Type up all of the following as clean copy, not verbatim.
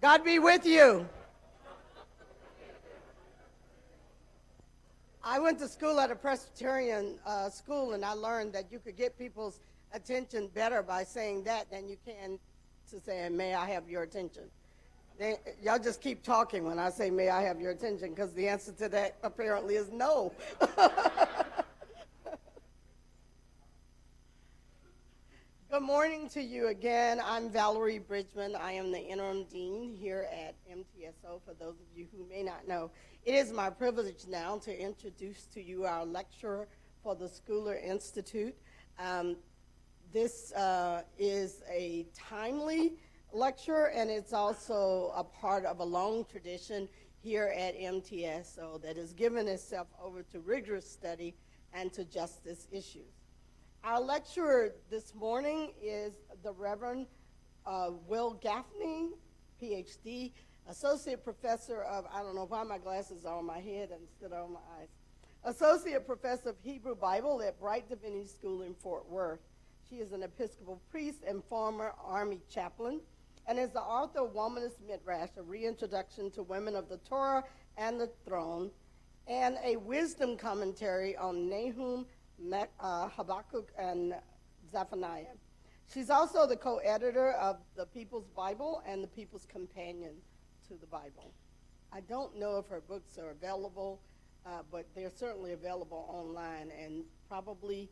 God be with you. I went to school at a Presbyterian school, and I learned that you could get people's attention better by saying that than you can to saying, may I have your attention? Y'all just keep talking when I say, may I have your attention, because the answer to that apparently is no. Good morning to you again. I'm Valerie Bridgman. I am the interim dean here at MTSO. For those of you who may not know, it is my privilege now to introduce to you our lecturer for the Schooler Institute. This is a timely lecture, and it's also a part of a long tradition here at MTSO that has given itself over to rigorous study and to justice issues. Our lecturer this morning is the Reverend Wil Gafney, PhD, Associate Professor of, I don't know why my glasses are on my head instead of on my eyes, Associate Professor of Hebrew Bible at Brite Divinity School in Fort Worth. She is an Episcopal priest and former Army chaplain, and is the author of Womanist Midrash, a reintroduction to women of the Torah and the throne, and a wisdom commentary on Nahum, Habakkuk, and Zephaniah. She's also the co-editor of the People's Bible and the People's Companion to the Bible. I don't know if her books are available, but they're certainly available online, and probably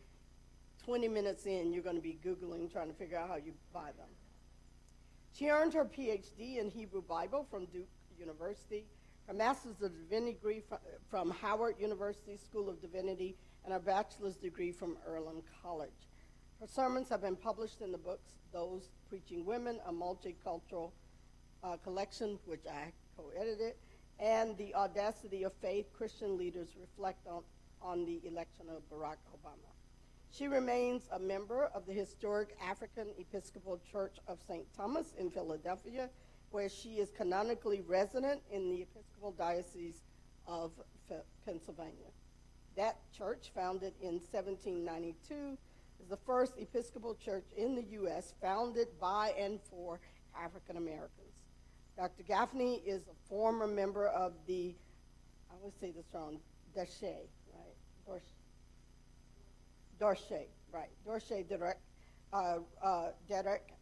20 minutes in, you're going to be Googling, trying to figure out how you buy them. She earned her PhD in Hebrew Bible from Duke University, her Master's of Divinity degree from Howard University School of Divinity, and her bachelor's degree from Earlham College. Her sermons have been published in the books Those Preaching Women, a multicultural collection, which I co-edited, and The Audacity of Faith, Christian Leaders Reflect on the Election of Barack Obama. She remains a member of the historic African Episcopal Church of St. Thomas in Philadelphia, where she is canonically resident in the Episcopal Diocese of Pennsylvania. That church, founded in 1792, is the first Episcopal church in the U.S. founded by and for African Americans. Dr. Gafney is a former member of the, I would say this wrong, Dorche Derek,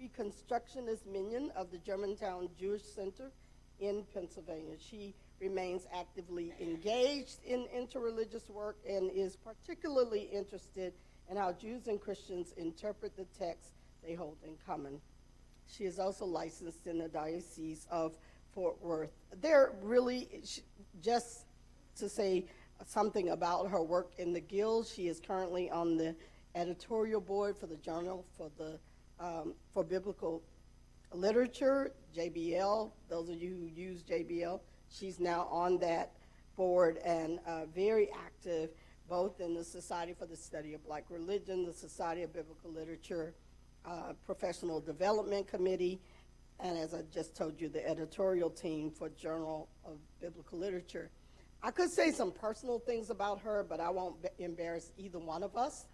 Reconstructionist Minion of the Germantown Jewish Center in Pennsylvania. She remains actively engaged in interreligious work and is particularly interested in how Jews and Christians interpret the texts they hold in common. She is also licensed in the Diocese of Fort Worth. There really, just to say something about her work in the Guild, she is currently on the editorial board for the Journal for Biblical Literature, JBL. Those of you who use JBL, she's now on that board and very active both in the Society for the Study of Black Religion, the Society of Biblical Literature, Professional Development Committee, and as I just told you, the editorial team for Journal of Biblical Literature. I could say some personal things about her, but I won't embarrass either one of us.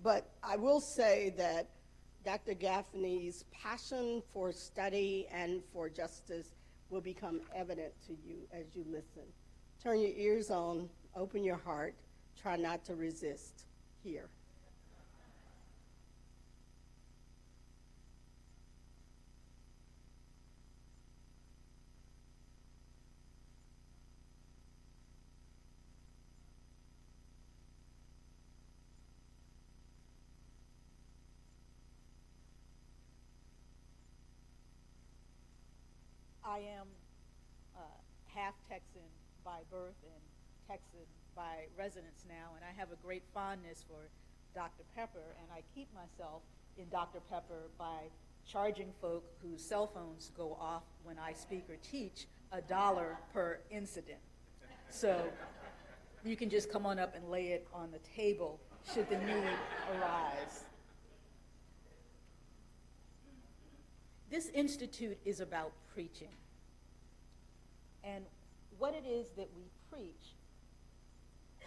But I will say that Dr. Gafney's passion for study and for justice will become evident to you as you listen. Turn your ears on, open your heart, try not to resist. Here. I am half Texan by birth and Texan by residence now, and I have a great fondness for Dr. Pepper, and I keep myself in Dr. Pepper by charging folk whose cell phones go off when I speak or teach $1 per incident. So you can just come on up and lay it on the table should the need arise. This institute is about preaching. And what it is that we preach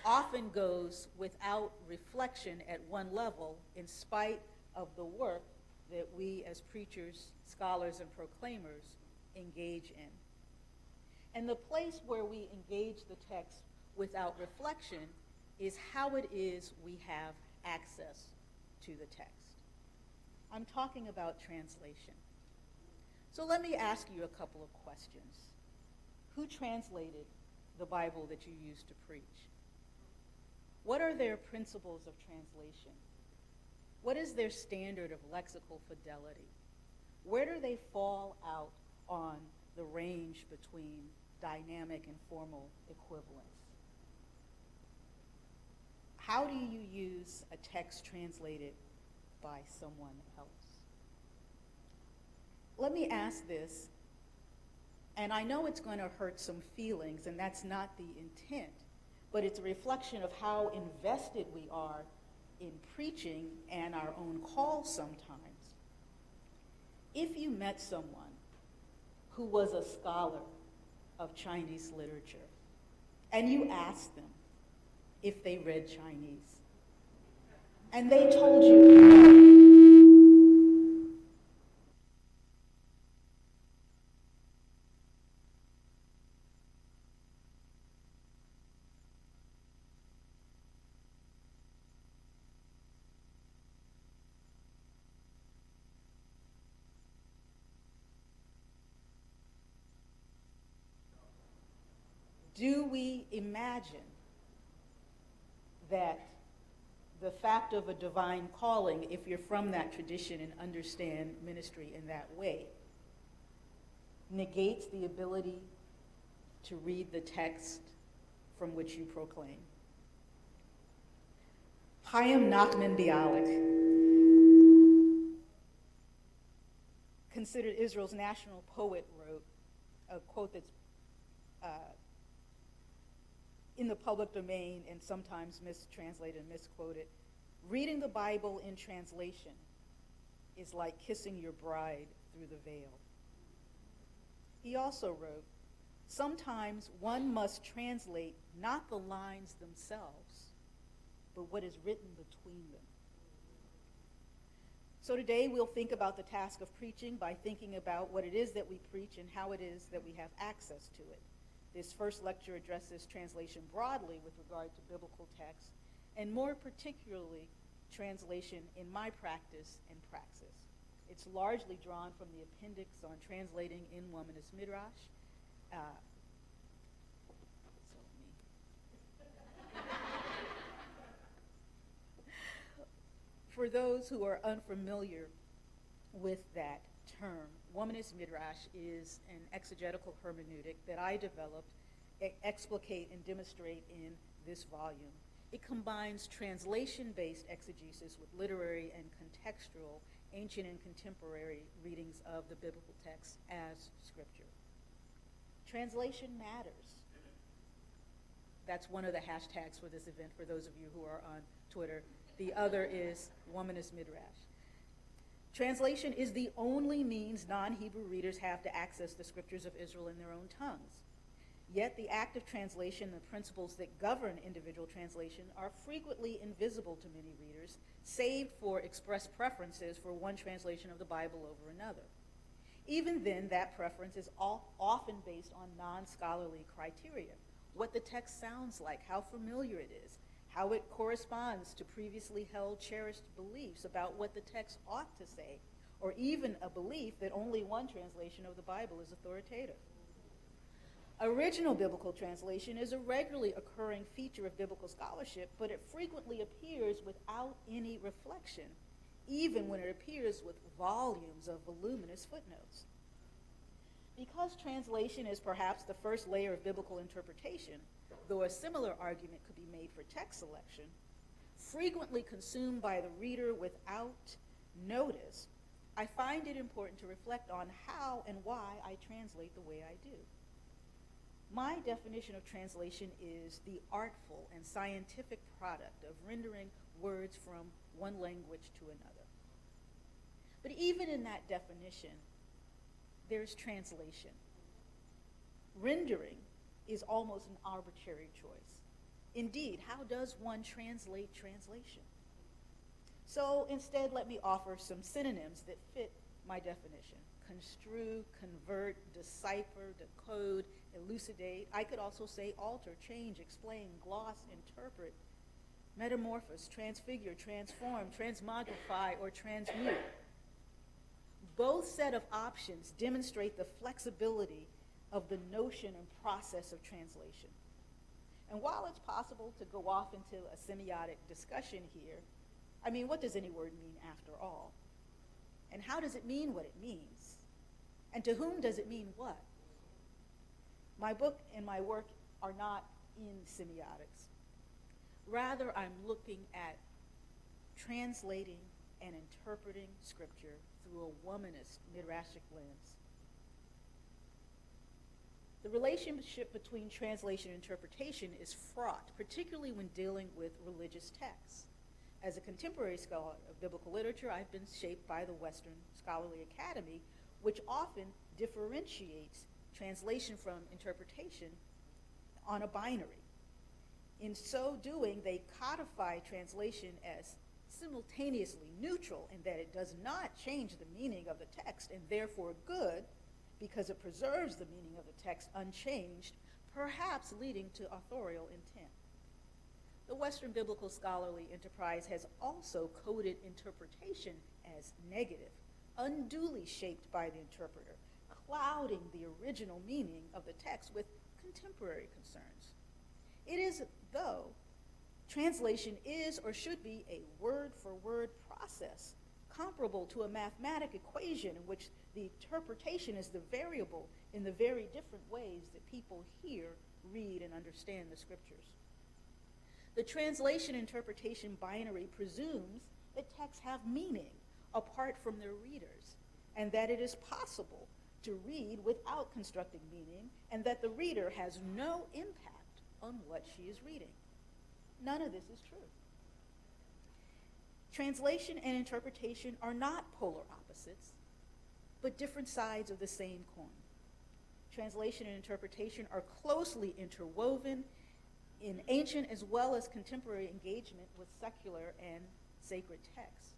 often goes without reflection at one level in spite of the work that we as preachers, scholars, and proclaimers engage in. And the place where we engage the text without reflection is how it is we have access to the text. I'm talking about translation. So let me ask you a couple of questions. Who translated the Bible that you used to preach? What are their principles of translation? What is their standard of lexical fidelity? Where do they fall out on the range between dynamic and formal equivalence? How do you use a text translated by someone else? Let me ask this, and I know it's going to hurt some feelings, and that's not the intent, but it's a reflection of how invested we are in preaching and our own call sometimes. If you met someone who was a scholar of Chinese literature, and you asked them if they read Chinese, and they told you no, do we imagine that the fact of a divine calling, if you're from that tradition and understand ministry in that way, negates the ability to read the text from which you proclaim? Chaim Nachman Bialik, considered Israel's national poet, wrote a quote that's in the public domain and sometimes mistranslated and misquoted. Reading the Bible in translation is like kissing your bride through the veil. He also wrote, sometimes one must translate not the lines themselves, but what is written between them. So today we'll think about the task of preaching by thinking about what it is that we preach and how it is that we have access to it. This first lecture addresses translation broadly with regard to biblical texts, and more particularly, translation in my practice and praxis. It's largely drawn from the appendix on translating in Womanist Midrash. For those who are unfamiliar with that term, Womanist Midrash is an exegetical hermeneutic that I developed, explicate, and demonstrate in this volume. It combines translation-based exegesis with literary and contextual, ancient and contemporary readings of the biblical text as scripture. Translation matters. That's one of the hashtags for this event for those of you who are on Twitter. The other is Womanist Midrash. Translation is the only means non-Hebrew readers have to access the scriptures of Israel in their own tongues. Yet the act of translation, the principles that govern individual translation, are frequently invisible to many readers, save for express preferences for one translation of the Bible over another. Even then, that preference is often based on non-scholarly criteria. What the text sounds like, how familiar it is, how it corresponds to previously held cherished beliefs about what the text ought to say, or even a belief that only one translation of the Bible is authoritative. Original biblical translation is a regularly occurring feature of biblical scholarship, but it frequently appears without any reflection, even when it appears with volumes of voluminous footnotes. Because translation is perhaps the first layer of biblical interpretation, though a similar argument could be made for text selection, frequently consumed by the reader without notice, I find it important to reflect on how and why I translate the way I do. My definition of translation is the artful and scientific product of rendering words from one language to another. But even in that definition, there's translation. Rendering is almost an arbitrary choice. Indeed, how does one translate translation? So instead, let me offer some synonyms that fit my definition. Construe, convert, decipher, decode, elucidate. I could also say alter, change, explain, gloss, interpret, metamorphose, transfigure, transform, transmogrify, or transmute. Both set of options demonstrate the flexibility of the notion and process of translation. And while it's possible to go off into a semiotic discussion here, I mean, what does any word mean after all? And how does it mean what it means? And to whom does it mean what? My book and my work are not in semiotics. Rather, I'm looking at translating and interpreting Scripture through a womanist midrashic lens. The relationship between translation and interpretation is fraught, particularly when dealing with religious texts. As a contemporary scholar of biblical literature, I've been shaped by the Western Scholarly Academy, which often differentiates translation from interpretation on a binary. In so doing, they codify translation as simultaneously neutral in that it does not change the meaning of the text and therefore good because it preserves the meaning of the text unchanged, perhaps leading to authorial intent. The Western Biblical Scholarly Enterprise has also coded interpretation as negative, unduly shaped by the interpreter, clouding the original meaning of the text with contemporary concerns. It is, though, translation is or should be a word-for-word process, comparable to a mathematic equation in which the interpretation is the variable in the very different ways that people hear, read, and understand the Scriptures. The translation-interpretation binary presumes that texts have meaning apart from their readers, and that it is possible to read without constructing meaning, and that the reader has no impact on what she is reading. None of this is true. Translation and interpretation are not polar opposites, but different sides of the same coin. Translation and interpretation are closely interwoven in ancient as well as contemporary engagement with secular and sacred texts.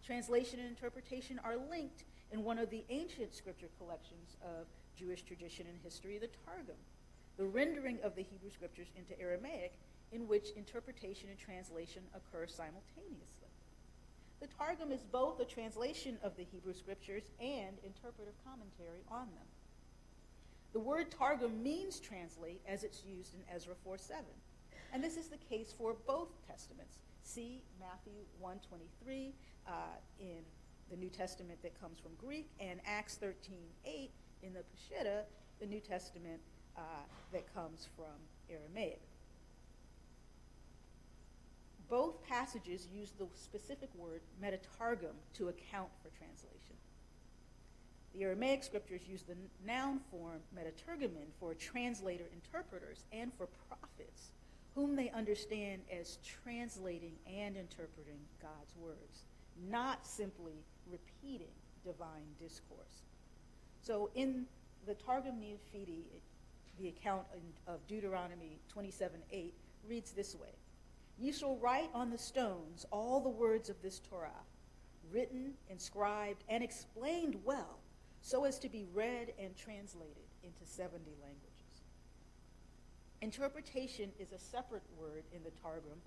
Translation and interpretation are linked in one of the ancient scripture collections of Jewish tradition and history, the Targum, the rendering of the Hebrew scriptures into Aramaic, in which interpretation and translation occur simultaneously. The Targum is both a translation of the Hebrew scriptures and interpretive commentary on them. The word Targum means translate as it's used in Ezra 4:7. And this is the case for both testaments. See Matthew 1:23 in the New Testament that comes from Greek, and Acts 13:8 in the Peshitta, the New Testament that comes from Aramaic. Both passages use the specific word metatargum to account for translation. The Aramaic scriptures use the noun form metatargumin for translator-interpreters and for prophets, whom they understand as translating and interpreting God's words, not simply repeating divine discourse. So in the Targum Neofiti, the account of Deuteronomy 27:8 reads this way: "You shall write on the stones all the words of this Torah, written, inscribed, and explained well, so as to be read and translated into 70 languages." Interpretation is a separate word in the Targum,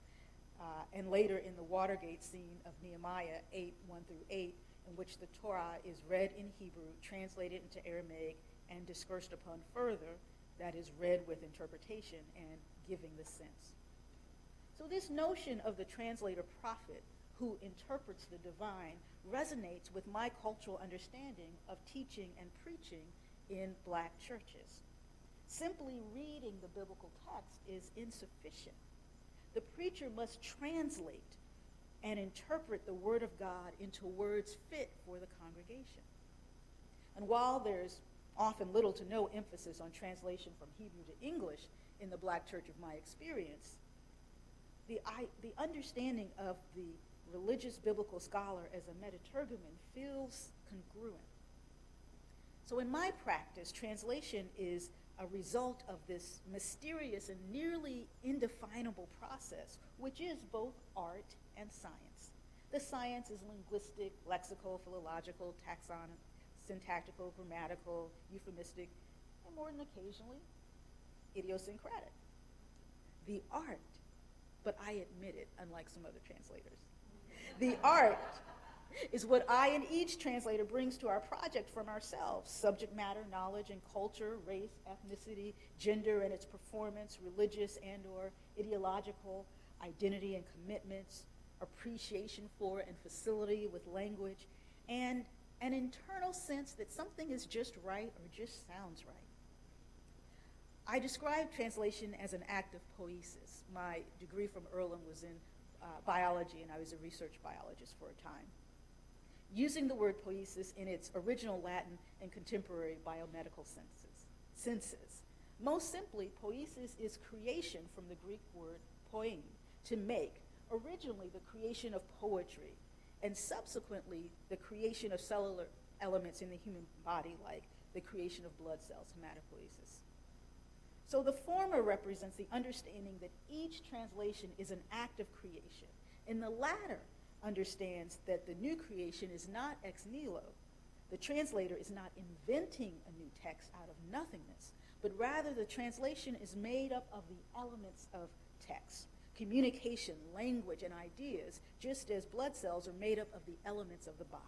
and later in the Watergate scene of Nehemiah 8:1-8, in which the Torah is read in Hebrew, translated into Aramaic, and discoursed upon further, that is read with interpretation and giving the sense. So this notion of the translator-prophet who interprets the divine resonates with my cultural understanding of teaching and preaching in black churches. Simply reading the biblical text is insufficient. The preacher must translate and interpret the Word of God into words fit for the congregation. And while there's often little to no emphasis on translation from Hebrew to English in the black church of my experience, the understanding of the religious biblical scholar as a metatargumin feels congruent. So in my practice, translation is a result of this mysterious and nearly indefinable process, which is both art and science. The science is linguistic, lexical, philological, taxonomic, syntactical, grammatical, euphemistic, and more than occasionally, idiosyncratic. The art, but I admit it, unlike some other translators, the art is what I and each translator brings to our project from ourselves: subject matter, knowledge and culture, race, ethnicity, gender and its performance, religious and or ideological identity and commitments, appreciation for and facility with language, and an internal sense that something is just right or just sounds right. I describe translation as an act of poiesis. My degree from Earlham was in biology, and I was a research biologist for a time. Using the word poiesis in its original Latin and contemporary biomedical senses. Most simply, poiesis is creation from the Greek word poiein, to make, originally the creation of poetry, and subsequently the creation of cellular elements in the human body, like the creation of blood cells, hematopoiesis. So the former represents the understanding that each translation is an act of creation, and the latter understands that the new creation is not ex nihilo. The translator is not inventing a new text out of nothingness, but rather the translation is made up of the elements of text, communication, language, and ideas, just as blood cells are made up of the elements of the body.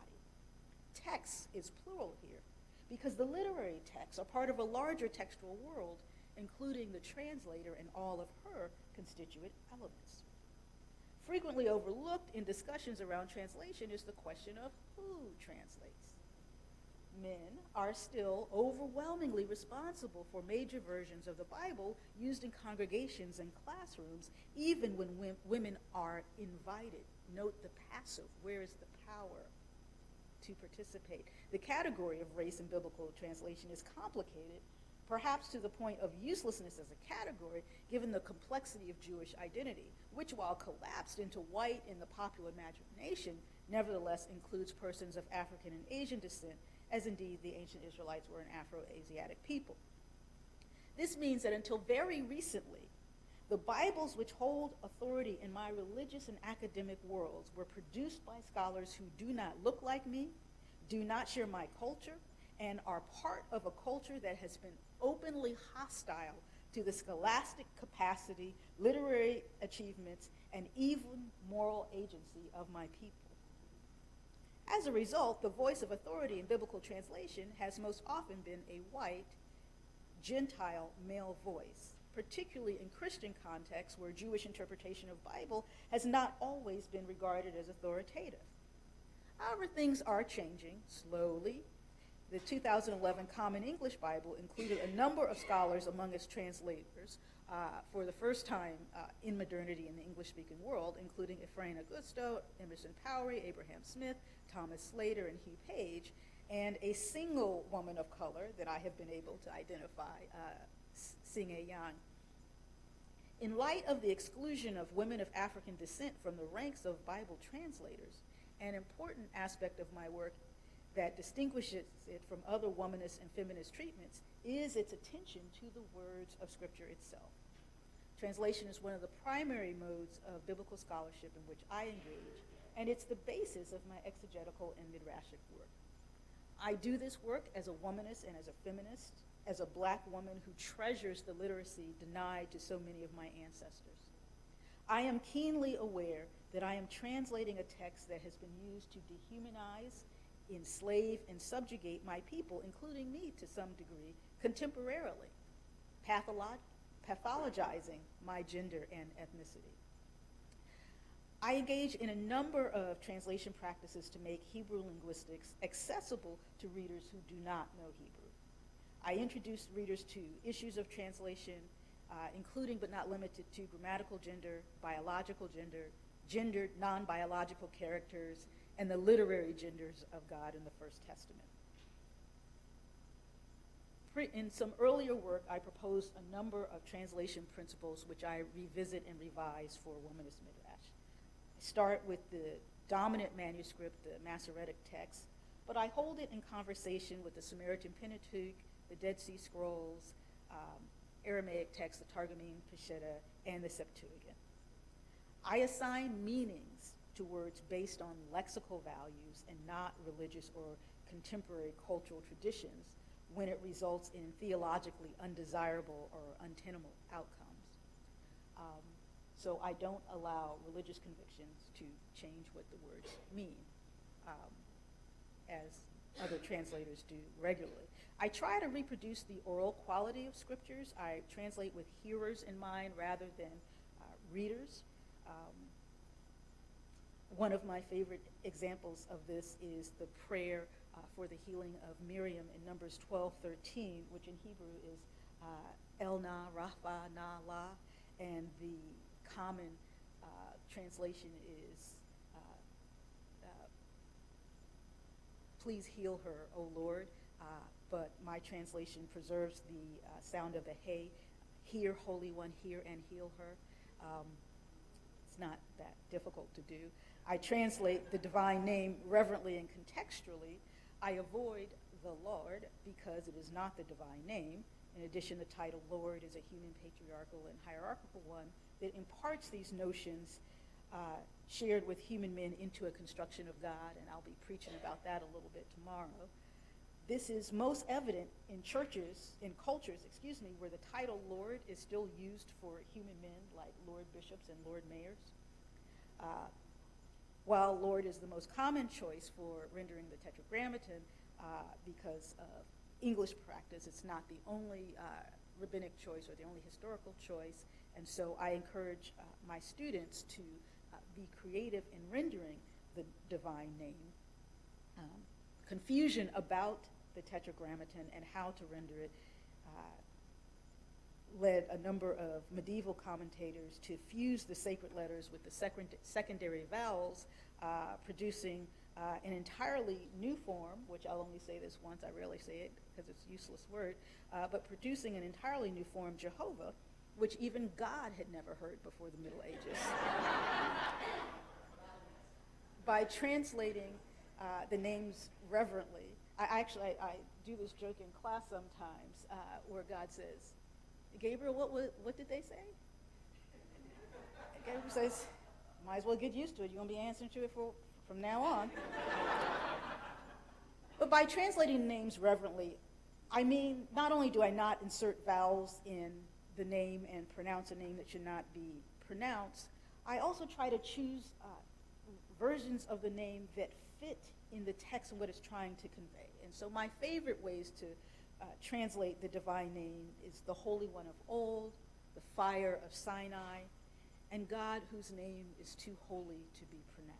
Text is plural here, because the literary texts are part of a larger textual world, including the translator and all of her constituent elements. Frequently overlooked in discussions around translation is the question of who translates. Men are still overwhelmingly responsible for major versions of the Bible used in congregations and classrooms, even when women are invited. Note the passive. Where is the power to participate? The category of race in biblical translation is complicated, perhaps to the point of uselessness as a category, given the complexity of Jewish identity, which, while collapsed into white in the popular imagination, nevertheless includes persons of African and Asian descent, as indeed the ancient Israelites were an Afro-Asiatic people. This means that until very recently, the Bibles which hold authority in my religious and academic worlds were produced by scholars who do not look like me, do not share my culture, and are part of a culture that has been openly hostile to the scholastic capacity, literary achievements, and even moral agency of my people. As a result, the voice of authority in biblical translation has most often been a white, Gentile male voice, particularly in Christian contexts where Jewish interpretation of Bible has not always been regarded as authoritative. However, things are changing slowly. The 2011 Common English Bible included a number of scholars among its translators for the first time in modernity in the English-speaking world, including Ephraim Augusto, Emerson Powery, Abraham Smith, Thomas Slater, and Hugh Page, and a single woman of color that I have been able to identify, Singe Yang. In light of the exclusion of women of African descent from the ranks of Bible translators, an important aspect of my work that distinguishes it from other womanist and feminist treatments is its attention to the words of Scripture itself. Translation is one of the primary modes of biblical scholarship in which I engage, and it's the basis of my exegetical and midrashic work. I do this work as a womanist and as a feminist, as a black woman who treasures the literacy denied to so many of my ancestors. I am keenly aware that I am translating a text that has been used to dehumanize, enslave, and subjugate my people, including me to some degree, contemporarily, pathologizing my gender and ethnicity. I engage in a number of translation practices to make Hebrew linguistics accessible to readers who do not know Hebrew. I introduce readers to issues of translation, including but not limited to grammatical gender, biological gender, gendered non-biological characters, and the literary genders of God in the First Testament. In some earlier work, I proposed a number of translation principles which I revisit and revise for Womanist Midrash. I start with the dominant manuscript, the Masoretic text, but I hold it in conversation with the Samaritan Pentateuch, the Dead Sea Scrolls, Aramaic text, the Targum, Peshitta, and the Septuagint. I assign meanings to words based on lexical values and not religious or contemporary cultural traditions when it results in theologically undesirable or untenable outcomes. So I don't allow religious convictions to change what the words mean, as other translators do regularly. I try to reproduce the oral quality of scriptures. I translate with hearers in mind rather than readers. One of my favorite examples of this is the prayer for the healing of Miriam in Numbers 12:13, which in Hebrew is El Na Rafa Na La, and the common translation is please heal her, O Lord, but my translation preserves the sound of the hey, hear, Holy One, hear and heal her. It's not that difficult to do. I translate the divine name reverently and contextually. I avoid the Lord because it is not the divine name. In addition, the title Lord is a human, patriarchal, and hierarchical one that imparts these notions shared with human men into a construction of God, and I'll be preaching about that a little bit tomorrow. This is most evident in churches, in cultures, where the title Lord is still used for human men like Lord bishops and Lord mayors. While Lord is the most common choice for rendering the Tetragrammaton because of English practice, it's not the only rabbinic choice or the only historical choice, and so I encourage my students to be creative in rendering the divine name. Confusion about the Tetragrammaton and how to render it led a number of medieval commentators to fuse the sacred letters with the secondary vowels, producing an entirely new form, which I'll only say this once, I rarely say it because it's a useless word, but producing an entirely new form, Jehovah, which even God had never heard before the Middle Ages. By translating the names reverently, I do this joke in class sometimes where God says, Gabriel, what did they say? Gabriel says, might as well get used to it. You're going to be answering to it from now on. But by translating names reverently, I mean, not only do I not insert vowels in the name and pronounce a name that should not be pronounced, I also try to choose versions of the name that fit in the text and what it's trying to convey. And so my favorite ways to translate the divine name is the Holy One of Old, the Fire of Sinai, and God whose name is too holy to be pronounced.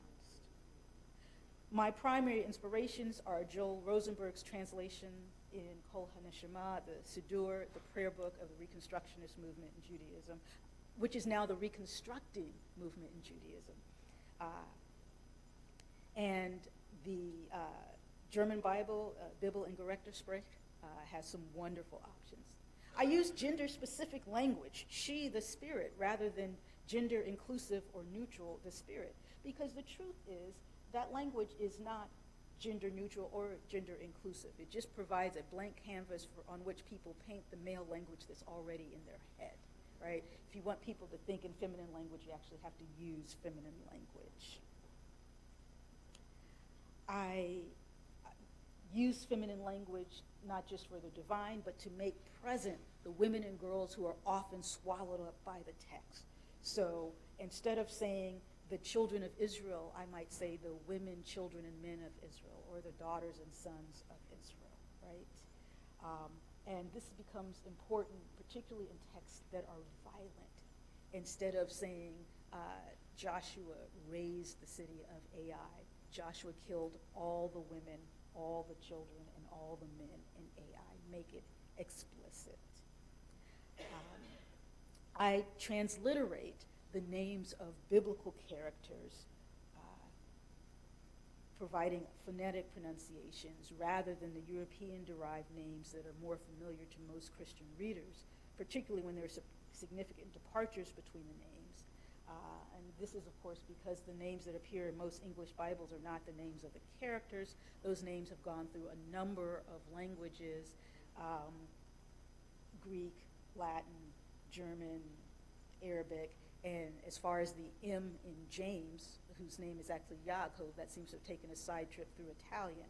My primary inspirations are Joel Rosenberg's translation in Kol HaNeshama, the Siddur, the prayer book of the Reconstructionist movement in Judaism, which is now the Reconstructing movement in Judaism. And the German Bible, Bibel in Gerechter Sprech, has some wonderful options. I use gender-specific language, she, the spirit, rather than gender-inclusive or neutral, the spirit, because the truth is that language is not gender-neutral or gender-inclusive. It just provides a blank canvas on which people paint the male language that's already in their head, right? If you want people to think in feminine language, you actually have to use feminine language. I use feminine language not just for the divine, but to make present the women and girls who are often swallowed up by the text. So instead of saying the children of Israel, I might say the women, children, and men of Israel, or the daughters and sons of Israel, right? And this becomes important, particularly in texts that are violent. Instead of saying Joshua razed the city of Ai, Joshua killed all the women, all the children, and all the men in Ai. Make it explicit. I transliterate the names of biblical characters, providing phonetic pronunciations rather than the European-derived names that are more familiar to most Christian readers, particularly when there are significant departures between the names. And this is, of course, because the names that appear in most English Bibles are not the names of the characters. Those names have gone through a number of languages, Greek, Latin, German, Arabic, And as far as the M in James, whose name is actually Yaakov, that seems to have taken a side trip through Italian.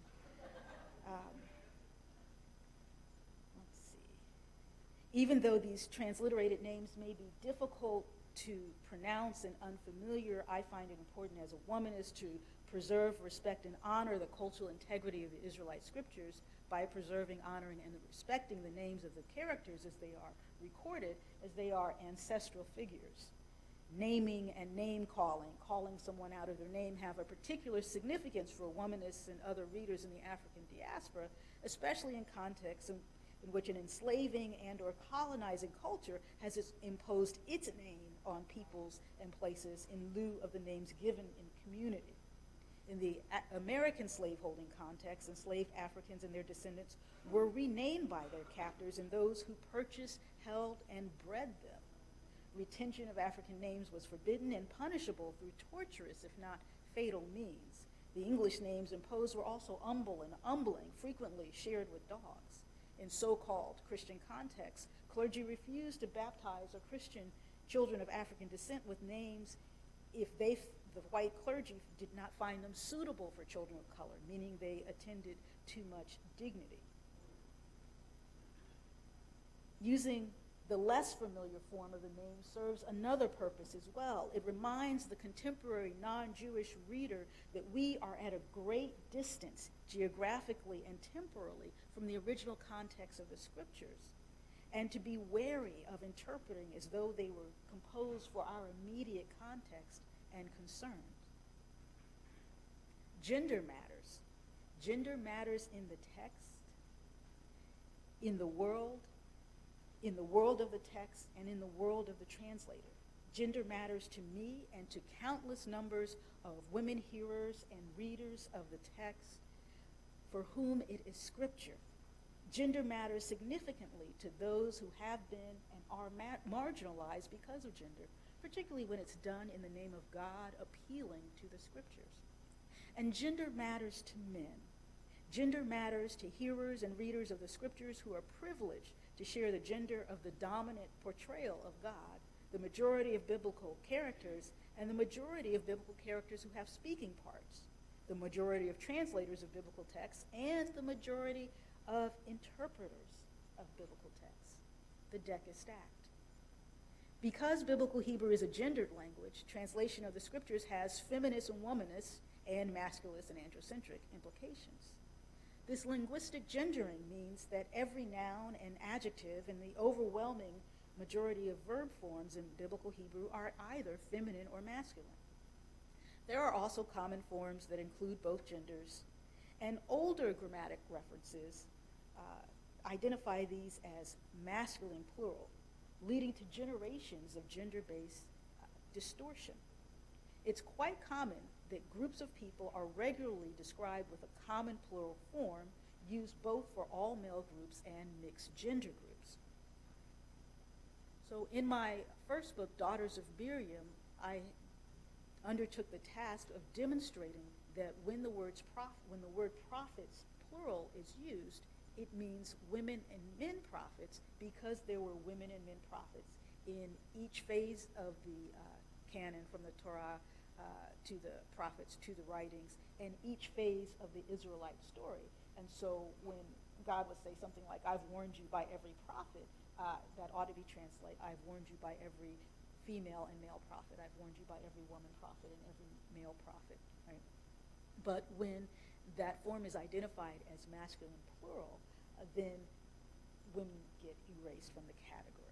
Let's see. Even though these transliterated names may be difficult to pronounce and unfamiliar, I find it important as a womanist to preserve, respect, and honor the cultural integrity of the Israelite scriptures by preserving, honoring, and respecting the names of the characters as they are recorded, as they are ancestral figures. Naming and name-calling, calling someone out of their name, have a particular significance for womanists and other readers in the African diaspora, especially in contexts in which an enslaving and or colonizing culture has imposed its name on peoples and places in lieu of the names given in community. In the American slaveholding context, enslaved Africans and their descendants were renamed by their captors and those who purchased, held, and bred them. Retention of African names was forbidden and punishable through torturous, if not fatal, means. The English names imposed were also umble and umbling, frequently shared with dogs. In so-called Christian contexts, clergy refused to baptize or Christian children of African descent with names if the white clergy did not find them suitable for children of color, meaning they attended too much dignity. Using the less familiar form of the name serves another purpose as well. It reminds the contemporary non-Jewish reader that we are at a great distance geographically and temporally from the original context of the scriptures, and to be wary of interpreting as though they were composed for our immediate context and concerns. Gender matters. Gender matters in the text, in the world of the text, and in the world of the translator. Gender matters to me and to countless numbers of women hearers and readers of the text for whom it is scripture. Gender matters significantly to those who have been and are marginalized because of gender, particularly when it's done in the name of God, appealing to the scriptures. And gender matters to men. Gender matters to hearers and readers of the scriptures who are privileged to share the gender of the dominant portrayal of God, the majority of biblical characters, and the majority of biblical characters who have speaking parts, the majority of translators of biblical texts, and the majority of interpreters of biblical texts. The deck is stacked. Because Biblical Hebrew is a gendered language, translation of the scriptures has feminist and womanist and masculine and androcentric implications. This linguistic gendering means that every noun and adjective and the overwhelming majority of verb forms in Biblical Hebrew are either feminine or masculine. There are also common forms that include both genders, and older grammatic references identify these as masculine plural, leading to generations of gender-based distortion. It's quite common that groups of people are regularly described with a common plural form used both for all male groups and mixed gender groups. So in my first book, Daughters of Miriam, I undertook the task of demonstrating that when the word prophets, plural, is used, it means women and men prophets because there were women and men prophets in each phase of the canon, from the Torah to the prophets to the writings, and each phase of the Israelite story. And so when God would say something like, I've warned you by every prophet, that ought to be translated, I've warned you by every female and male prophet, I've warned you by every woman prophet and every male prophet, right? But when that form is identified as masculine plural, then women get erased from the category.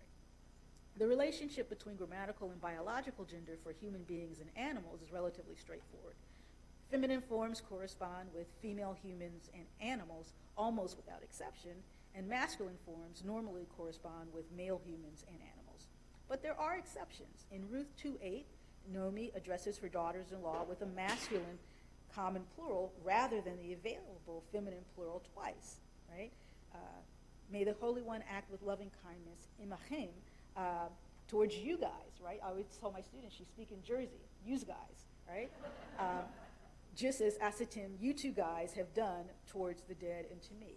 The relationship between grammatical and biological gender for human beings and animals is relatively straightforward. Feminine forms correspond with female humans and animals almost without exception, and masculine forms normally correspond with male humans and animals. But there are exceptions. In Ruth 2:8, Naomi addresses her daughters-in-law with a masculine common plural rather than the available feminine plural twice, right? May the Holy One act with loving kindness, imachem, towards you guys, right? I always tell my students, you speak in Jersey, yous guys, right? Just as Asitim, you two guys have done towards the dead and to me.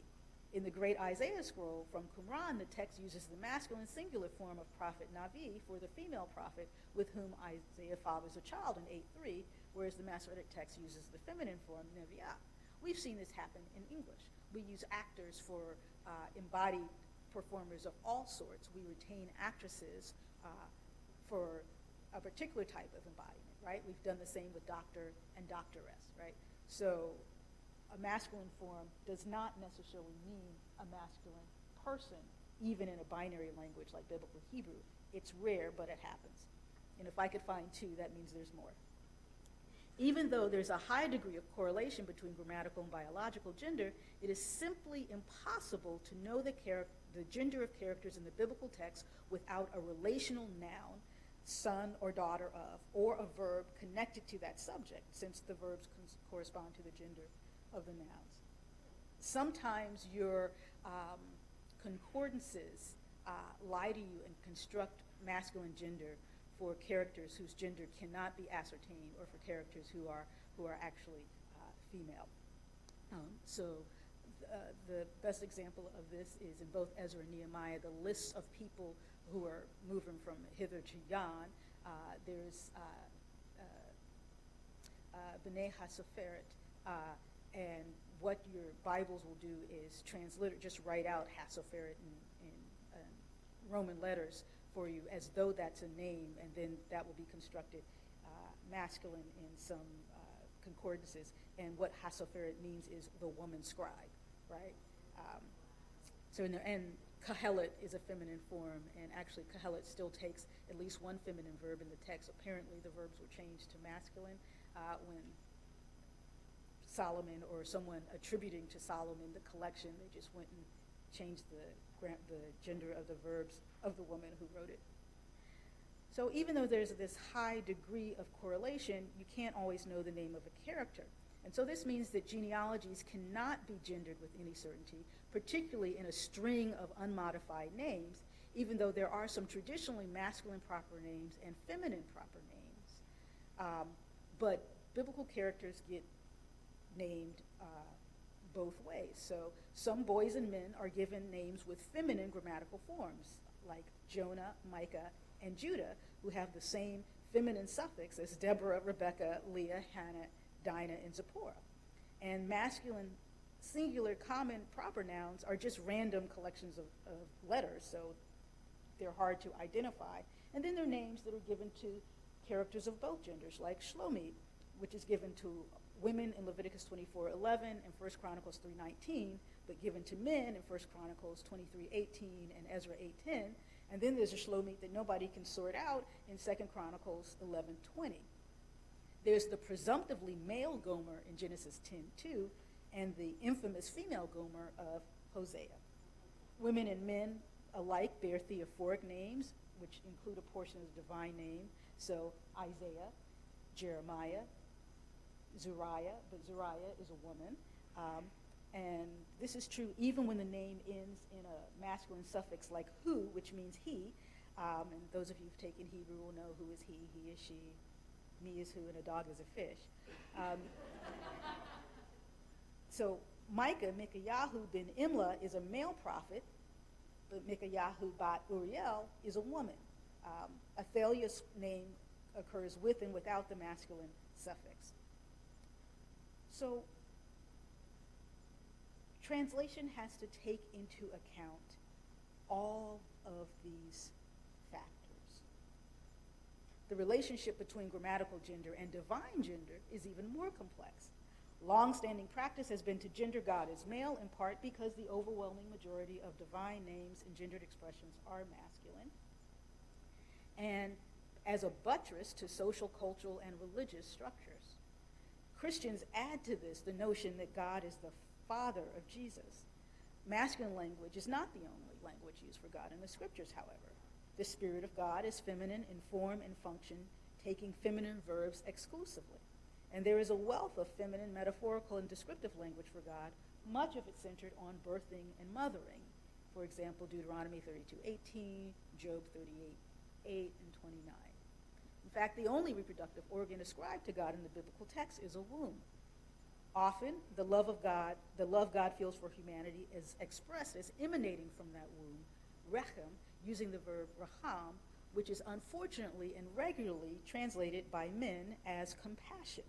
In the great Isaiah scroll from Qumran, the text uses the masculine singular form of prophet Navi for the female prophet with whom Isaiah fathers a child in 8:3, whereas the Masoretic text uses the feminine form Neviah. We've seen this happen in English. We use actors for embodied performers of all sorts. We retain actresses for a particular type of embodiment, right? We've done the same with doctor and doctoress, right? So a masculine form does not necessarily mean a masculine person, even in a binary language like Biblical Hebrew. It's rare, but it happens. And if I could find two, that means there's more. Even though there's a high degree of correlation between grammatical and biological gender, it is simply impossible to know the gender of characters in the biblical text without a relational noun, son or daughter of, or a verb connected to that subject, since the verbs correspond to the gender of the nouns. Sometimes your concordances lie to you and construct masculine gender for characters whose gender cannot be ascertained, or for characters who are actually female. The best example of this is in both Ezra and Nehemiah, the lists of people who are moving from hither to yon. There's B'nai HaSoferet, and what your Bibles will do is just write out HaSoferet in Roman letters for you as though that's a name, and then that will be constructed masculine in some concordances. And what HaSoferet means is the woman scribe, right? And Kohelet is a feminine form, and actually Kohelet still takes at least one feminine verb in the text. Apparently the verbs were changed to masculine when Solomon, or someone attributing to Solomon the collection, they just went and changed the gender of the verbs of the woman who wrote it. So even though there's this high degree of correlation, you can't always know the name of a character. And so this means that genealogies cannot be gendered with any certainty, particularly in a string of unmodified names, even though there are some traditionally masculine proper names and feminine proper names. But biblical characters get named both ways. So some boys and men are given names with feminine grammatical forms, like Jonah, Micah, and Judah, who have the same feminine suffix as Deborah, Rebecca, Leah, Hannah, Dinah, and Zipporah. And masculine singular common proper nouns are just random collections of letters, so they're hard to identify. And then there are names that are given to characters of both genders, like Shlomit, which is given to women in Leviticus 24:11 and 1 Chronicles 3:19, but given to men in 1 Chronicles 23:18 and Ezra 8:10. And then there's a Shlomit that nobody can sort out in 2 Chronicles 11:20. There's the presumptively male Gomer in Genesis 10:2, and the infamous female Gomer of Hosea. Women and men alike bear theophoric names, which include a portion of the divine name. So Isaiah, Jeremiah, Zuriah, but Zuriah is a woman. And this is true even when the name ends in a masculine suffix like who, which means he. And those of you who've taken Hebrew will know who is he is she, me is who, and a dog is a fish. So Micah, Mikayahu ben Imlah, is a male prophet, but Mikayahu bat Uriel is a woman. Athaliah's name occurs with and without the masculine suffix. So translation has to take into account all of these factors. The relationship between grammatical gender and divine gender is even more complex. Long-standing practice has been to gender God as male, in part because the overwhelming majority of divine names and gendered expressions are masculine. And as a buttress to social, cultural, and religious structures. Christians add to this the notion that God is the Father of Jesus. Masculine language is not the only language used for God in the scriptures, however. The Spirit of God is feminine in form and function, taking feminine verbs exclusively. And there is a wealth of feminine metaphorical and descriptive language for God, much of it centered on birthing and mothering. For example, Deuteronomy 32:18, Job 38:8 and 29. In fact, the only reproductive organ ascribed to God in the biblical text is a womb. Often, the love God feels for humanity is expressed as emanating from that womb, rechem, using the verb raham, which is unfortunately and regularly translated by men as compassion.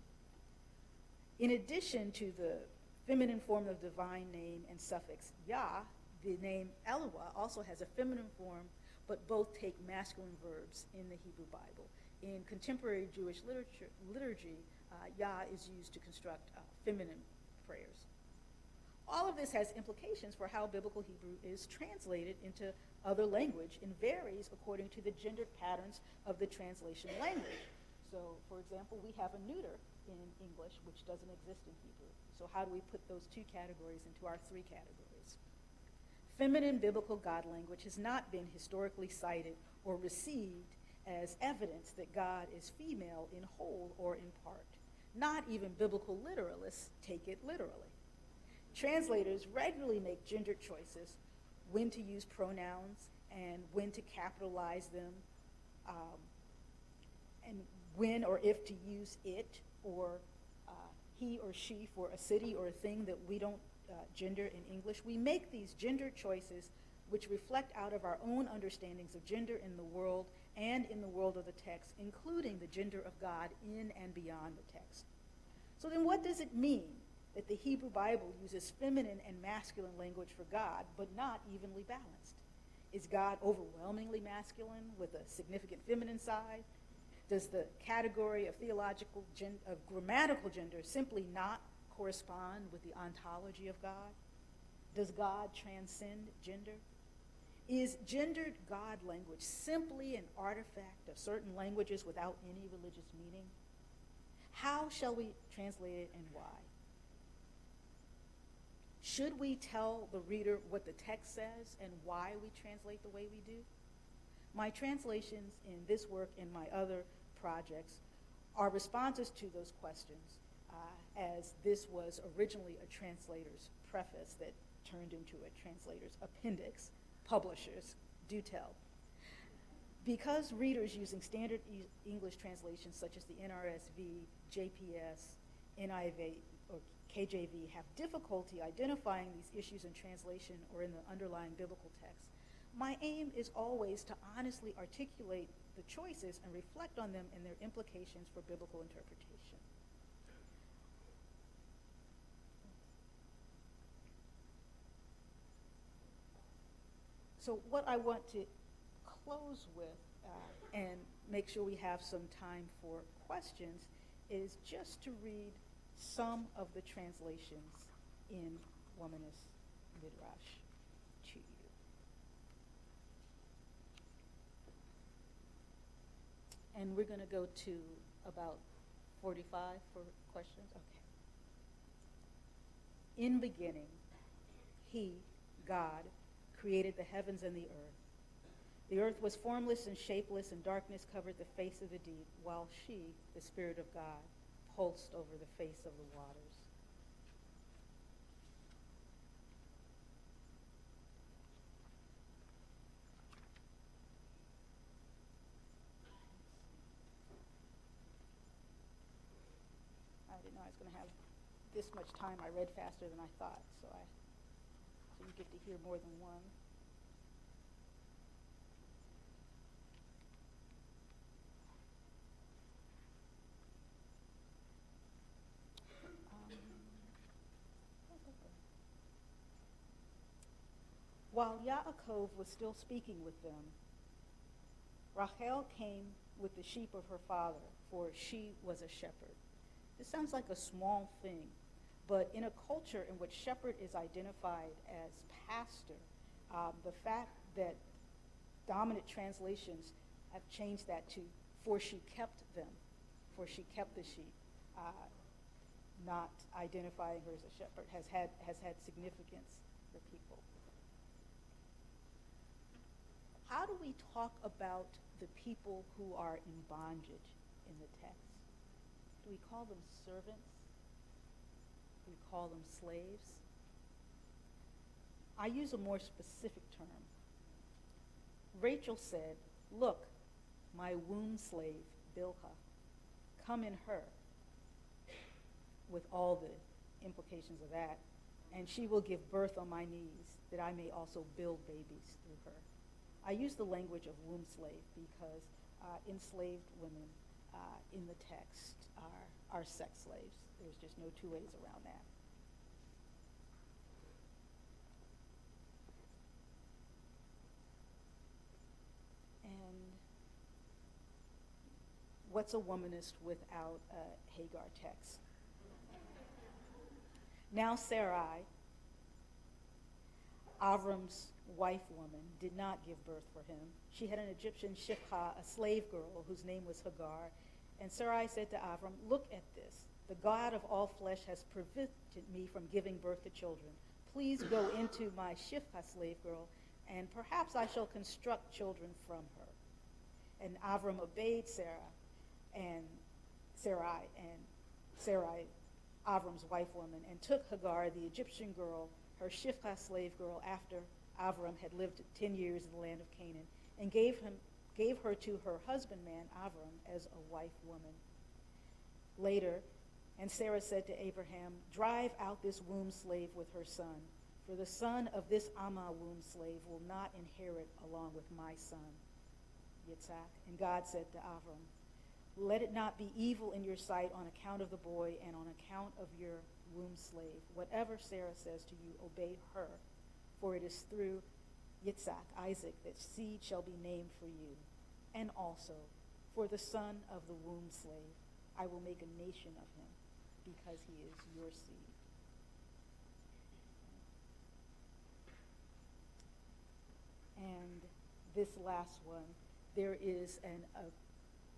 In addition to the feminine form of divine name and suffix Yah, the name Eloah also has a feminine form, but both take masculine verbs in the Hebrew Bible. In contemporary Jewish liturgy, Yah is used to construct feminine prayers. All of this has implications for how biblical Hebrew is translated into other language and varies according to the gendered patterns of the translation language. So, for example, we have a neuter in English, which doesn't exist in Hebrew. So how do we put those two categories into our three categories? Feminine biblical God language has not been historically cited or received as evidence that God is female in whole or in part. Not even biblical literalists take it literally. Translators regularly make gendered choices, when to use pronouns and when to capitalize them, and when or if to use it or he or she for a city or a thing that we don't gender in English. We make these gender choices which reflect out of our own understandings of gender in the world and in the world of the text, including the gender of God in and beyond the text. So then what does it mean that the Hebrew Bible uses feminine and masculine language for God, but not evenly balanced? Is God overwhelmingly masculine with a significant feminine side? Does the category of grammatical gender simply not correspond with the ontology of God? Does God transcend gender? Is gendered God language simply an artifact of certain languages without any religious meaning? How shall we translate it and why? Should we tell the reader what the text says and why we translate the way we do? My translations in this work and my other projects are responses to those questions, as this was originally a translator's preface that turned into a translator's appendix. Publishers do tell. Because readers using standard English translations such as the NRSV, JPS, NIV, or KJV have difficulty identifying these issues in translation or in the underlying biblical text, my aim is always to honestly articulate the choices and reflect on them and their implications for biblical interpretation. So what I want to close with and make sure we have some time for questions is just to read some of the translations in Womanist Midrash to you. And we're going to go to about 45 for questions. Okay. In beginning, he, God, created the heavens and the earth. The earth was formless and shapeless, and darkness covered the face of the deep, while she, the Spirit of God, pulsed over the face of the waters. I didn't know I was going to have this much time. I read faster than I thought, so you get to hear more than one. While Yaakov was still speaking with them, Rachel came with the sheep of her father, for she was a shepherd. This sounds like a small thing, but in a culture in which shepherd is identified as pastor, the fact that dominant translations have changed that to for she kept them, for she kept the sheep, not identifying her as a shepherd, has had significance for people. How do we talk about the people who are in bondage in the text? Do we call them servants? Do we call them slaves? I use a more specific term. Rachel said, "Look, my womb slave, Bilhah, come in her," with all the implications of that. And she will give birth on my knees, that I may also build babies through her. I use the language of womb slave because enslaved women in the text are sex slaves. There's just no two ways around that. And what's a womanist without a Hagar text? Now Sarai, Avram's wife woman, did not give birth for him. She had an Egyptian Shipha, a slave girl, whose name was Hagar. And Sarai said to Avram, "Look at this. The God of all flesh has prevented me from giving birth to children. Please go into my Shipha slave girl, and perhaps I shall construct children from her." And Avram obeyed Sarai, Avram's wife woman, and took Hagar, the Egyptian girl, her Shipha slave girl, after Avram had lived 10 years in the land of Canaan, and gave her to her husbandman Avram as a wife woman. Later, and Sarah said to Abraham, "Drive out this womb slave with her son, for the son of this Ammah womb slave will not inherit along with my son, Yitzhak." And God said to Avram, "Let it not be evil in your sight on account of the boy and on account of your womb slave. Whatever Sarah says to you, obey her, for it is through Yitzhak, Isaac, that seed shall be named for you. And also, for the son of the womb slave, I will make a nation of him, because he is your seed." And this last one, there is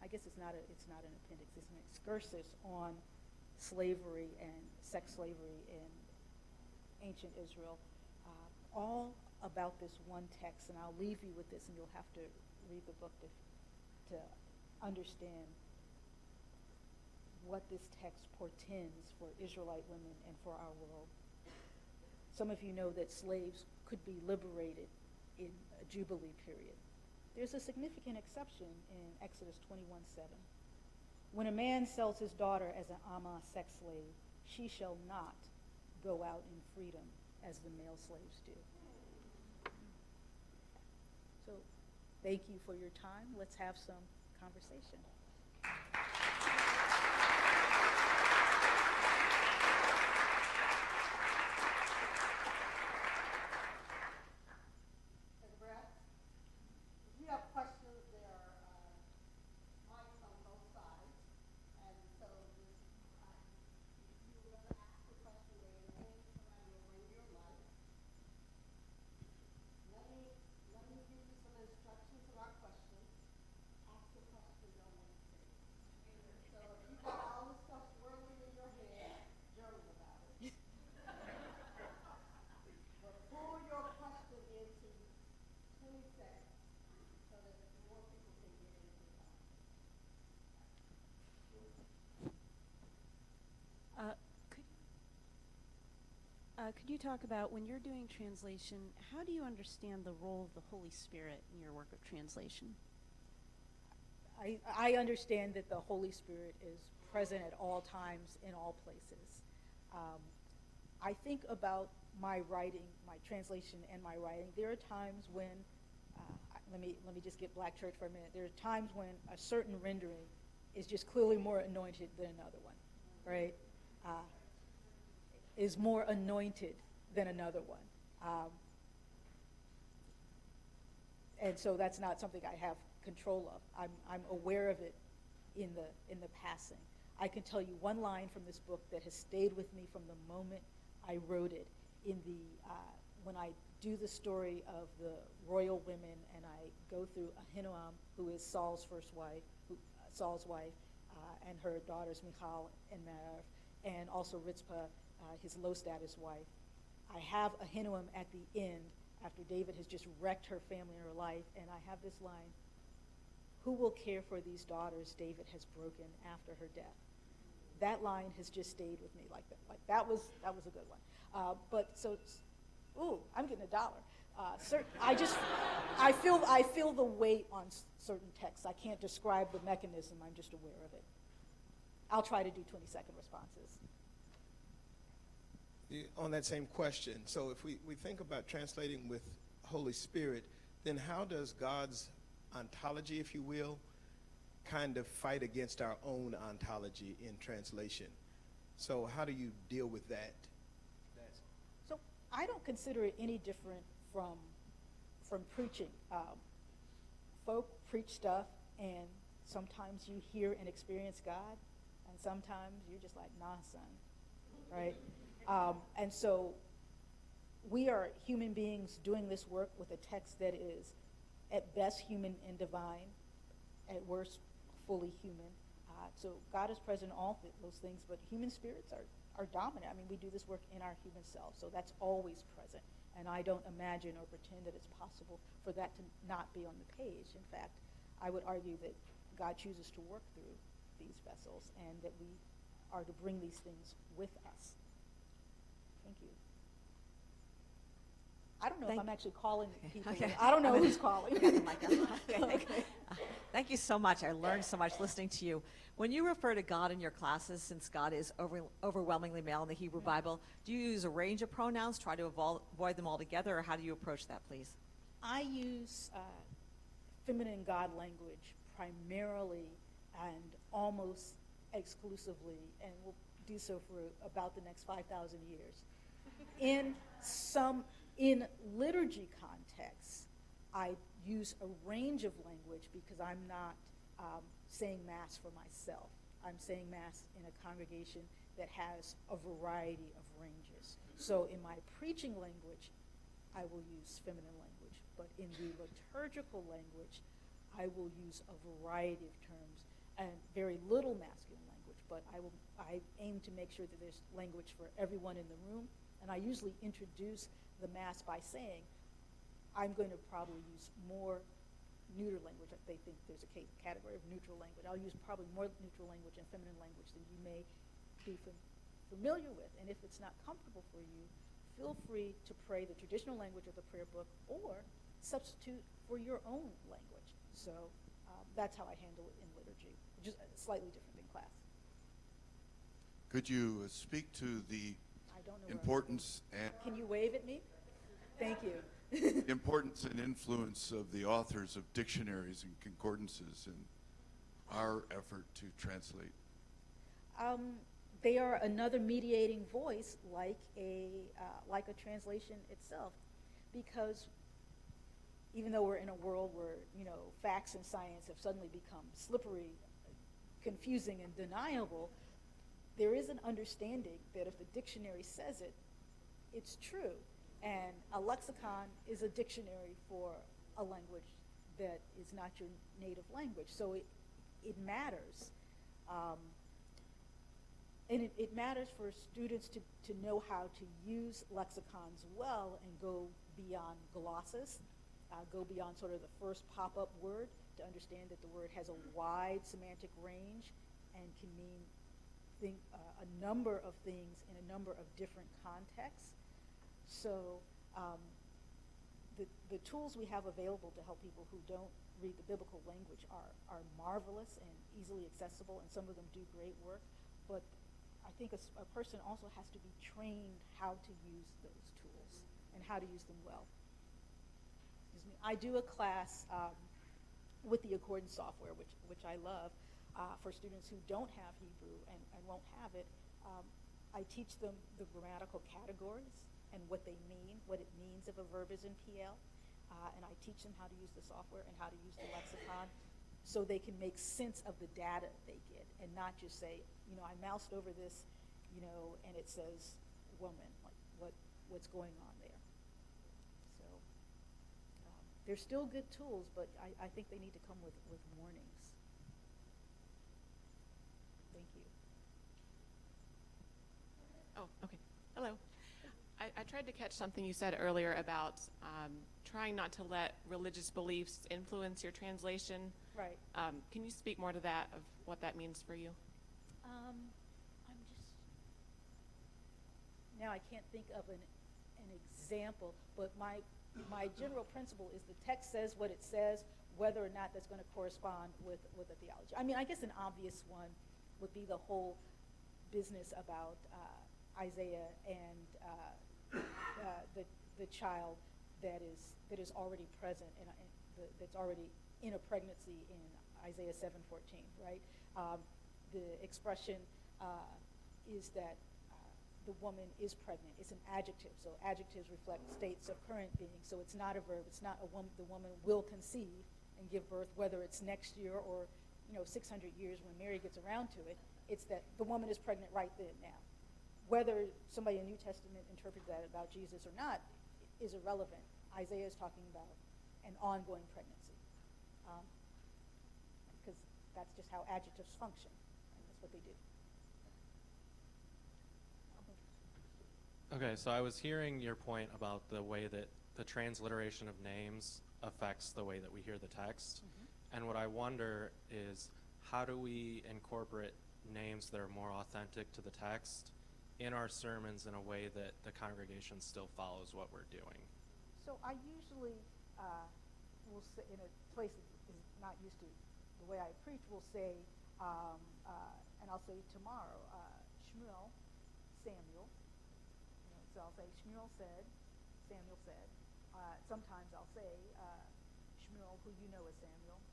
I guess it's not an appendix, it's an excursus on slavery and sex slavery in ancient Israel, all about this one text. And I'll leave you with this, and you'll have to read the book to understand what this text portends for Israelite women and for our world. Some of you know that slaves could be liberated in a Jubilee period. There's a significant exception in Exodus 21:7. When a man sells his daughter as an Ammah sex slave, she shall not go out in freedom as the male slaves do. So thank you for your time. Let's have some conversation. Could you talk about, when you're doing translation, how do you understand the role of the Holy Spirit in your work of translation? I understand that the Holy Spirit is present at all times, in all places. I think about my writing, my translation and my writing. There are times when, let me just get Black church for a minute. There are times when a certain rendering is just clearly more anointed than another one, right? Is more anointed than another one. And so that's not something I have control of. I'm aware of it in the passing. I can tell you one line from this book that has stayed with me from the moment I wrote it. When I do the story of the royal women, and I go through Ahinoam, who is Saul's wife, and her daughters Michal and Merab, and also Rizpah, his low-status wife. I have Ahinoam at the end, after David has just wrecked her family and her life, and I have this line: "Who will care for these daughters David has broken after her death?" That line has just stayed with me like that. Like that was a good one. I'm getting $1. I feel the weight on certain texts. I can't describe the mechanism. I'm just aware of it. I'll try to do 20-second responses. On that same question, so if we think about translating with Holy Spirit, then how does God's ontology, if you will, kind of fight against our own ontology in translation? So how do you deal with that? So I don't consider it any different from preaching. Folk preach stuff, and sometimes you hear and experience God, and sometimes you're just like, nah, son, right? And so we are human beings doing this work with a text that is at best human and divine, at worst fully human. So God is present in all those things, but human spirits are dominant. I mean, we do this work in our human selves, so that's always present. And I don't imagine or pretend that it's possible for that to not be on the page. In fact, I would argue that God chooses to work through these vessels and that we are to bring these things with us. Thank you. I don't know if I'm actually calling people. Okay. I don't know who's calling. Okay. Thank you so much. I learned so much listening to you. When you refer to God in your classes, since God is overwhelmingly male in the Hebrew Bible, do you use a range of pronouns, try to avoid them altogether, or how do you approach that, please? I use feminine God language primarily and almost exclusively, and will do so for about the next 5,000 years. In liturgy contexts, I use a range of language because I'm not saying Mass for myself. I'm saying Mass in a congregation that has a variety of ranges. So in my preaching language, I will use feminine language, but in the liturgical language, I will use a variety of terms and very little masculine language, but I aim to make sure that there's language for everyone in the room, and I usually introduce the Mass by saying, I'm going to probably use more neuter language. They think there's a category of neutral language. I'll use probably more neutral language and feminine language than you may be familiar with, and if it's not comfortable for you, feel free to pray the traditional language of the prayer book or substitute for your own language. So that's how I handle it in liturgy, which is slightly different than class. Could you speak to the importance and Can you wave at me? Thank you. importance and influence of the authors of dictionaries and concordances in our effort to translate? They are another mediating voice, like a translation itself, because even though we're in a world where facts and science have suddenly become slippery, confusing, and deniable, there is an understanding that if the dictionary says it, it's true. And a lexicon is a dictionary for a language that is not your native language. So it matters. And it matters for students to know how to use lexicons well and go beyond glosses, go beyond sort of the first pop-up word, to understand that the word has a wide semantic range and can mean a number of things in a number of different contexts. So the tools we have available to help people who don't read the biblical language are marvelous and easily accessible, and some of them do great work. But I think a person also has to be trained how to use those tools and how to use them well. Excuse me. I do a class with the Accordance software, which I love, for students who don't have Hebrew and won't have it. I teach them the grammatical categories and what they mean, what it means if a verb is in PL. And I teach them how to use the software and how to use the lexicon so they can make sense of the data they get and not just say, I moused over this, and it says woman, like what's going on there. So they're still good tools, but I think they need to come with warnings. Thank you. Oh, okay. Hello. I tried to catch something you said earlier about trying not to let religious beliefs influence your translation. Right. Can you speak more to that, of what that means for you? Now I can't think of an example, but my general principle is the text says what it says, whether or not that's going to correspond with the theology. I mean, I guess an obvious one would be the whole business about Isaiah and the child that is already present that's already in a pregnancy in Isaiah 7:14, right? The expression is that the woman is pregnant. It's an adjective, so adjectives reflect states of current being. So it's not a verb. It's not the woman will conceive and give birth, whether it's next year or 600 years when Mary gets around to it. It's that the woman is pregnant right then now. Whether somebody in the New Testament interprets that about Jesus or not is irrelevant. Isaiah is talking about an ongoing pregnancy, because that's just how adjectives function, and that's what they do. Okay, so I was hearing your point about the way that the transliteration of names affects the way that we hear the text. Mm-hmm. And what I wonder is, how do we incorporate names that are more authentic to the text in our sermons in a way that the congregation still follows what we're doing? So I usually will say, in a place that is not used to the way I preach, will say, and I'll say tomorrow, Shmuel, Samuel. So I'll say, Shmuel said, Samuel said. Sometimes I'll say, Shmuel, who you know as Samuel.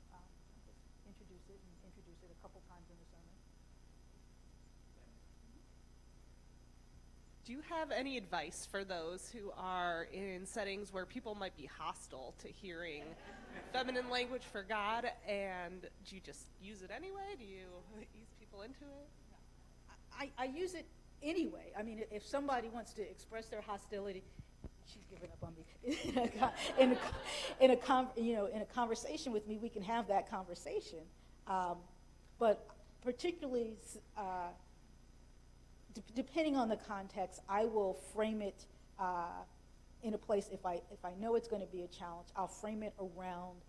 Just introduce it a couple times in the sermon. Do you have any advice for those who are in settings where people might be hostile to hearing feminine language for God, and do you just use it anyway? Do you ease people into it? I use it anyway. I mean, if somebody wants to express their hostility, she's giving up on me. In a conversation with me, we can have that conversation. But particularly, depending on the context, I will frame it in a place. If I know it's going to be a challenge, I'll frame it around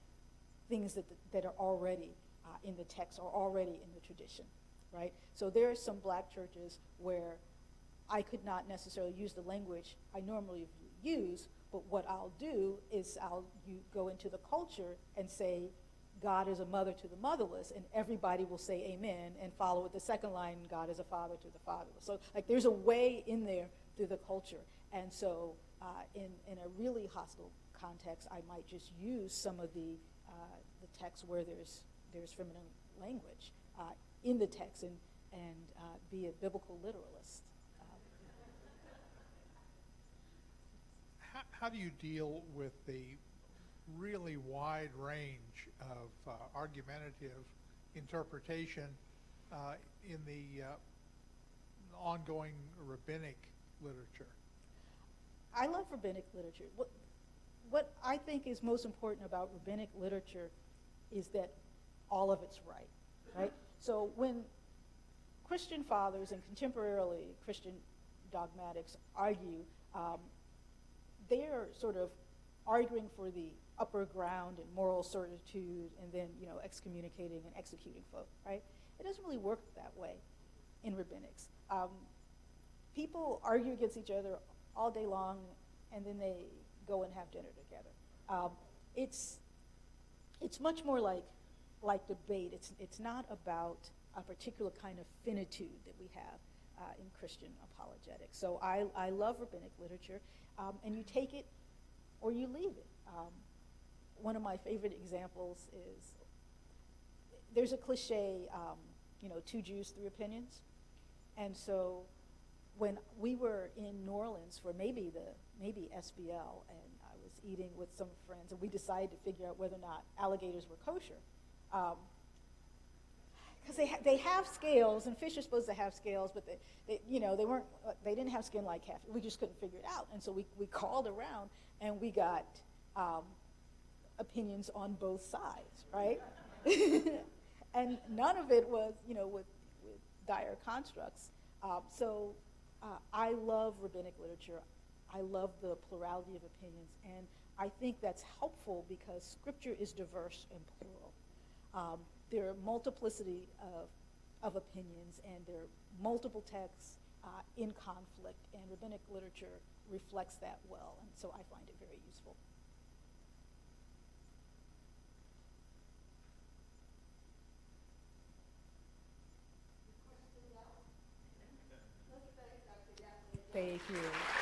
things that are already in the text or already in the tradition. Right? So there are some black churches where I could not necessarily use the language I normally use, but what I'll do is you go into the culture and say, God is a mother to the motherless, and everybody will say amen and follow with the second line, God is a father to the fatherless. So there's a way in there through the culture. And so in a really hostile context, I might just use some of the text where there's feminine language in the text and be a biblical literalist. How do you deal with the really wide range of argumentative interpretation in the ongoing rabbinic literature? I love rabbinic literature. What I think is most important about rabbinic literature is that all of it's right? So when Christian fathers and contemporarily Christian dogmatics argue, they're sort of arguing for the upper ground and moral certitude and then, excommunicating and executing folk, right? It doesn't really work that way in rabbinics. People argue against each other all day long, and then they go and have dinner together. It's much more like debate. It's not about a particular kind of finitude that we have in Christian apologetics. So I love rabbinic literature, and you take it or you leave it. One of my favorite examples is, there's a cliche, 2 Jews, 3 opinions. And so when we were in New Orleans for maybe SBL, and I was eating with some friends, and we decided to figure out whether or not alligators were kosher. Because they have scales, and fish are supposed to have scales, but they didn't have skin like catfish. We just couldn't figure it out, and so we called around, and we got opinions on both sides, right? And none of it was, with dire constructs. So I love rabbinic literature. I love the plurality of opinions, and I think that's helpful because Scripture is diverse and plural. There are multiplicity of opinions, and there are multiple texts in conflict, and rabbinic literature reflects that well, and so I find it very useful. Thank you.